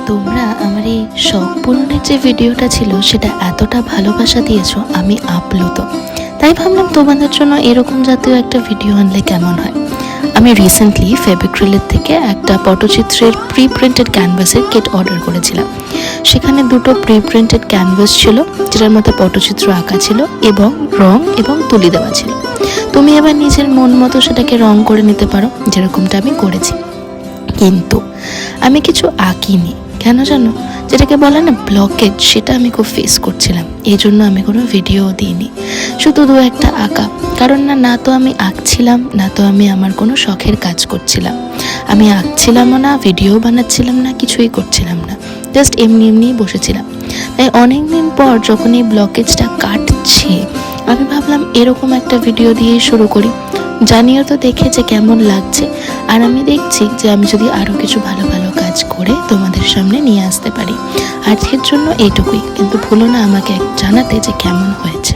তোমরা আমার এই শখ পূরণের যে ভিডিওটা ছিল সেটা এতটা ভালোবাসা দিয়েছো, আমি আপ্লুত। তাই ভাবলাম তোমাদের জন্য এরকম জাতীয় একটা ভিডিও আনলে কেমন হয়। আমি রিসেন্টলি ফেব্রিক্রিলের থেকে একটা পটচিত্রের প্রি প্রিন্টেড ক্যানভাসের কিট অর্ডার করেছিলাম। সেখানে দুটো প্রি প্রিন্টেড ক্যানভাস ছিল, যেটার মধ্যে পটচিত্র আঁকা ছিল এবং রং এবং তুলি দেওয়া ছিল। তুমি এবার নিজের মন মতো সেটাকে রং করে নিতে পারো, যেরকমটা আমি করেছি। কিন্তু আমি কিছু আঁকিনি, কেন জানো? যেটাকে বলে না ব্লকেজ, সেটা আমি খুব ফেস করছিলাম। এই জন্য আমি কোনো ভিডিও দিইনি, শুধু দু একটা আঁকা। কারণ না তো আমি আঁকছিলাম, না তো আমি আমার কোনো শখের কাজ করছিলাম। আমি আঁকছিলামও না, ভিডিও বানাচ্ছিলাম না, কিছুই করছিলাম না, জাস্ট এমনি এমনিই বসেছিলাম। তাই অনেক দিন পর যখন এই ব্লকেজটা কাটছি, আমি ভাবলাম এরকম একটা ভিডিও দিয়েই শুরু করি। জানিও তো দেখে যে কেমন লাগছে। আর আমি দেখছি যে আমি যদি আরও কিছু ভালো ভালো কাজ করে তোমাদের সামনে নিয়ে আসতে পারি। আজকের জন্য এইটুকুই, কিন্তু ভুলো না আমাকে জানাতে যে কেমন হয়েছে।